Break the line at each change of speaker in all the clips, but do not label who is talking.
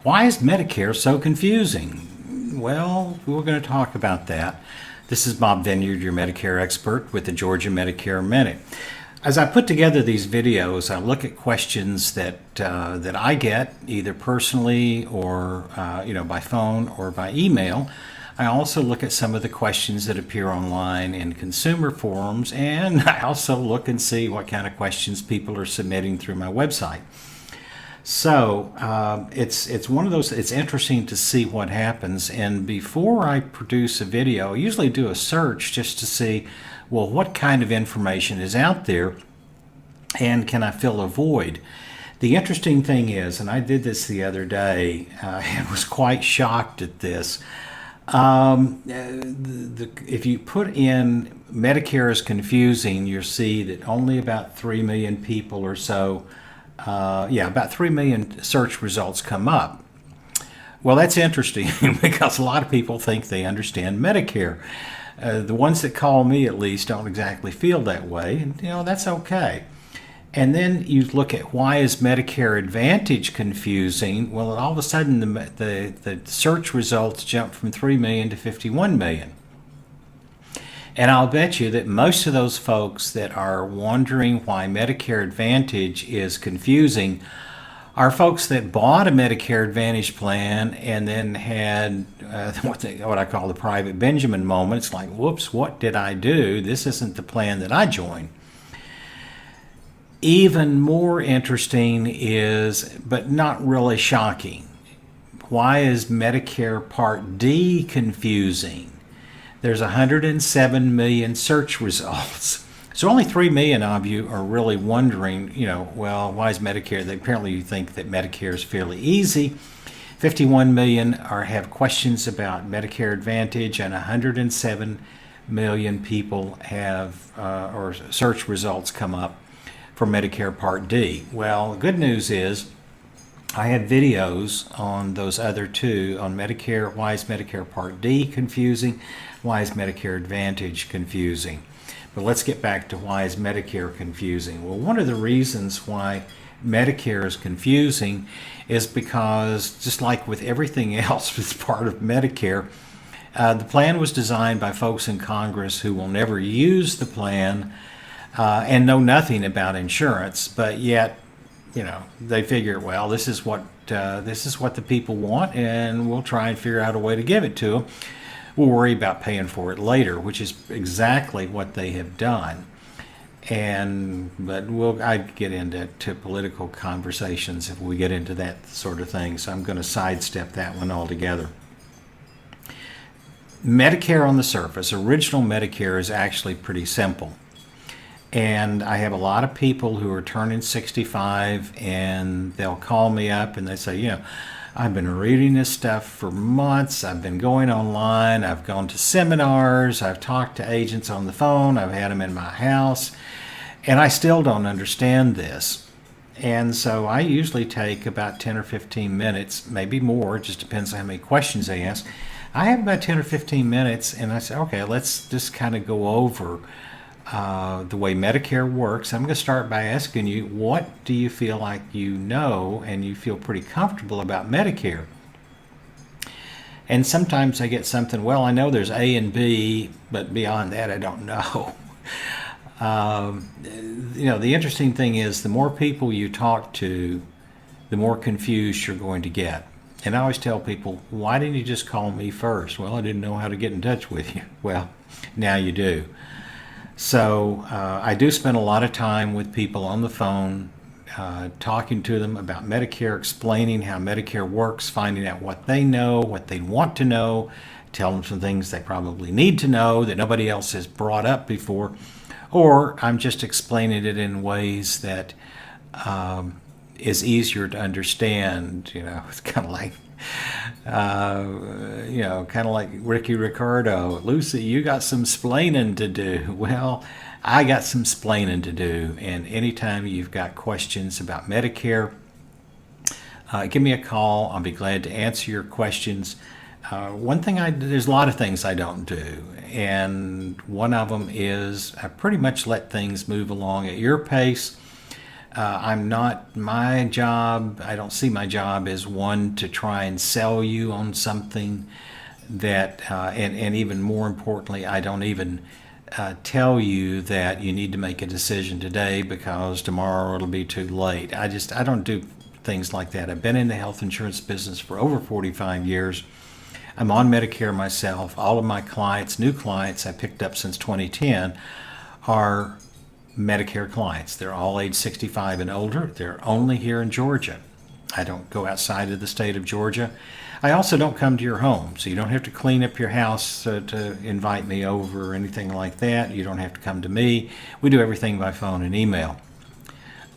Why is Medicare so confusing? Well, we're going to talk about that. This is Bob Vineyard, your Medicare expert with the Georgia Medicare Minute. As I put together these videos, I look at questions that I get either personally or by phone or by email. I also look at some of the questions that appear online in consumer forums, and I also look and see what kind of questions people are submitting through my website. So it's one of those. It's interesting to see what happens. And before I produce a video, I usually do a search just to see, well, what kind of information is out there, and can I fill a void? The interesting thing is, and I did this the other day, and was quite shocked at this. If you put in Medicare is confusing, you'll see that only about 3 million people or so, about 3 million search results come up. Well, that's interesting because a lot of people think they understand Medicare. The ones that call me, at least, don't exactly feel that way, and that's okay. And then you look at why is Medicare Advantage confusing? Well, all of a sudden the search results jump from 3 million to 51 million. And I'll bet you that most of those folks that are wondering why Medicare Advantage is confusing are folks that bought a Medicare Advantage plan and then had what I call the private Benjamin moment. It's like, whoops, what did I do? This isn't the plan that I joined. Even more interesting is, but not really shocking, why is Medicare Part D confusing? There's 107 million search results. So only 3 million of you are really wondering, well, why is Medicare? Apparently you think that Medicare is fairly easy. 51 million have questions about Medicare Advantage, and 107 million people have or search results come up for Medicare Part D. Well, the good news is I had videos on those other two, on Medicare. Why is Medicare Part D confusing? Why is Medicare Advantage confusing? But let's get back to why is Medicare confusing. Well, one of the reasons why Medicare is confusing is because, just like with everything else that's part of Medicare, the plan was designed by folks in Congress who will never use the plan and know nothing about insurance, but yet, they figure, well, this is what the people want, and we'll try and figure out a way to give it to them. We'll worry about paying for it later, which is exactly what they have done. But I'd get into political conversations if we get into that sort of thing, so I'm going to sidestep that one altogether. Medicare on the surface, original Medicare, is actually pretty simple. And I have a lot of people who are turning 65, and they'll call me up and they say, I've been reading this stuff for months. I've been going online. I've gone to seminars. I've talked to agents on the phone. I've had them in my house. And I still don't understand this. And so I usually take about 10 or 15 minutes, maybe more. It just depends on how many questions they ask. I have about 10 or 15 minutes, and I say, okay, let's just kind of go over the way Medicare works. I'm going to start by asking you, what do you feel like you know and you feel pretty comfortable about Medicare? And sometimes I get something, well, I know there's A and B, but beyond that I don't know. The interesting thing is, the more people you talk to, the more confused you're going to get. And I always tell people, why didn't you just call me first? Well, I didn't know how to get in touch with you. Well, now you do. So I do spend a lot of time with people on the phone, talking to them about Medicare, explaining how Medicare works, finding out what they know, what they want to know, tell them some things they probably need to know that nobody else has brought up before, or I'm just explaining it in ways that is easier to understand. It's kind of like Ricky Ricardo. Lucy, you got some splaining to do. Well, I got some splaining to do. And anytime you've got questions about Medicare, give me a call. I'll be glad to answer your questions. There's a lot of things I don't do. And one of them is I pretty much let things move along at your pace. My job, I don't see my job as one to try and sell you on something that, and even more importantly, I don't even tell you that you need to make a decision today because tomorrow it'll be too late. I don't do things like that. I've been in the health insurance business for over 45 years. I'm on Medicare myself. All of my clients, new clients I picked up since 2010, are Medicare clients. They're all age 65 and older. They're only here in Georgia. I don't go outside of the state of Georgia. I also don't come to your home, so you don't have to clean up your house to invite me over or anything like that. You don't have to come to me. We do everything by phone and email.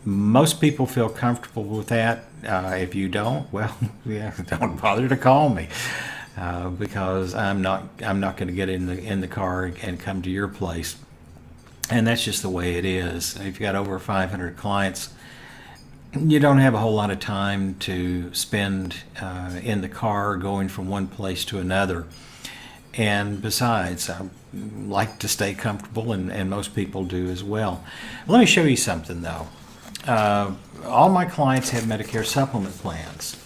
Most people feel comfortable with that. If you don't, well, yeah, don't bother to call me because I'm not going to get in the car and come to your place. And that's just the way it is. If you've got over 500 clients, you don't have a whole lot of time to spend in the car going from one place to another. And besides, I like to stay comfortable, and most people do as well. Let me show you something, though. All my clients have Medicare supplement plans.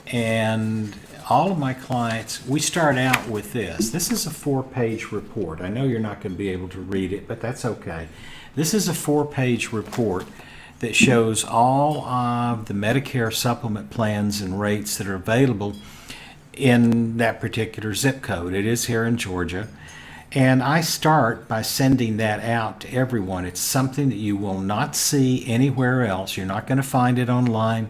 And all of my clients, we start out with this. This is a 4-page report. I know you're not going to be able to read it, but that's okay. This is a 4-page report that shows all of the Medicare supplement plans and rates that are available in that particular zip code. It is here in Georgia. And I start by sending that out to everyone. It's something that you will not see anywhere else. You're not going to find it online.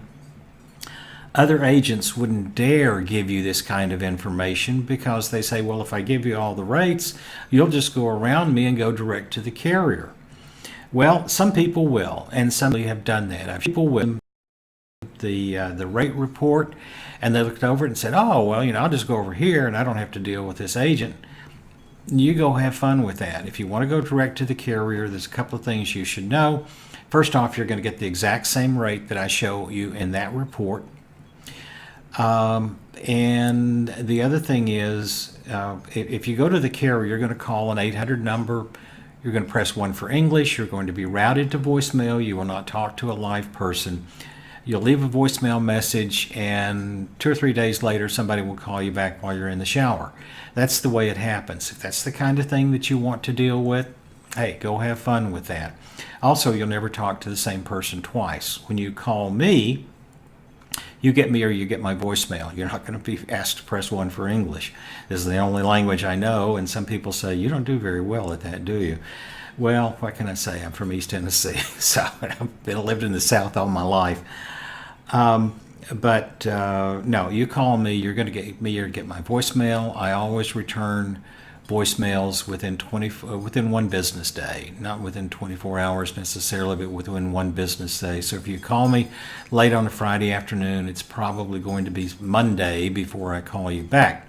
Other agents wouldn't dare give you this kind of information because they say, well, if I give you all the rates, you'll just go around me and go direct to the carrier. Well, some people will, and some have done that. People will the rate report, and they looked over it and said, oh, well, I'll just go over here and I don't have to deal with this agent. You go have fun with that. If you want to go direct to the carrier, there's a couple of things you should know. First off, you're going to get the exact same rate that I show you in that report. And the other thing is, if you go to the carrier, you're going to call an 800 number. You're going to press 1 for English. You're going to be routed to voicemail. You will not talk to a live person. You'll leave a voicemail message, and 2 or 3 days later, somebody will call you back while you're in the shower. That's the way it happens. If that's the kind of thing that you want to deal with, hey, go have fun with that. Also, you'll never talk to the same person twice. When you call me, you get me or you get my voicemail. You're not going to be asked to press 1 for English. This is the only language I know, and some people say, you don't do very well at that, do you? Well, what can I say? I'm from East Tennessee, so I've lived in the South all my life. But no, you call me, you're going to get me or get my voicemail. I always return voicemails within 1 business day, not within 24 hours necessarily, but within 1 business day. So if you call me late on a Friday afternoon, it's probably going to be Monday before I call you back.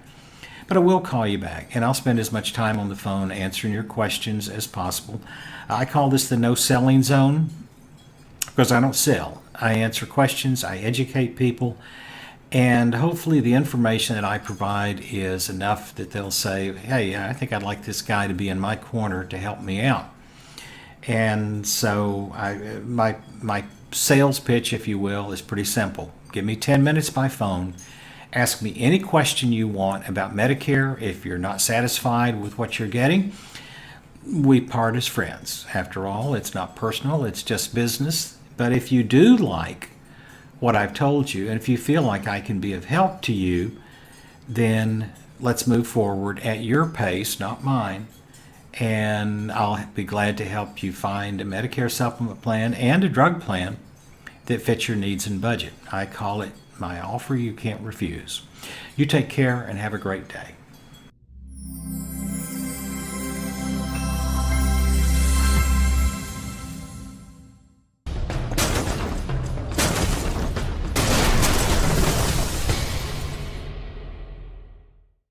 But I will call you back, and I'll spend as much time on the phone answering your questions as possible. I call this the no selling zone because I don't sell. I answer questions, I educate people, and hopefully the information that I provide is enough that they'll say, hey, I think I'd like this guy to be in my corner to help me out. And so my sales pitch, if you will, is pretty simple. Give me 10 minutes by phone. Ask me any question you want about Medicare. If you're not satisfied with what you're getting, we part as friends. After all, it's not personal, it's just business. But if you do like what I've told you, and if you feel like I can be of help to you, then let's move forward at your pace, not mine. And I'll be glad to help you find a Medicare supplement plan and a drug plan that fits your needs and budget. I call it my offer you can't refuse. You take care and have a great day.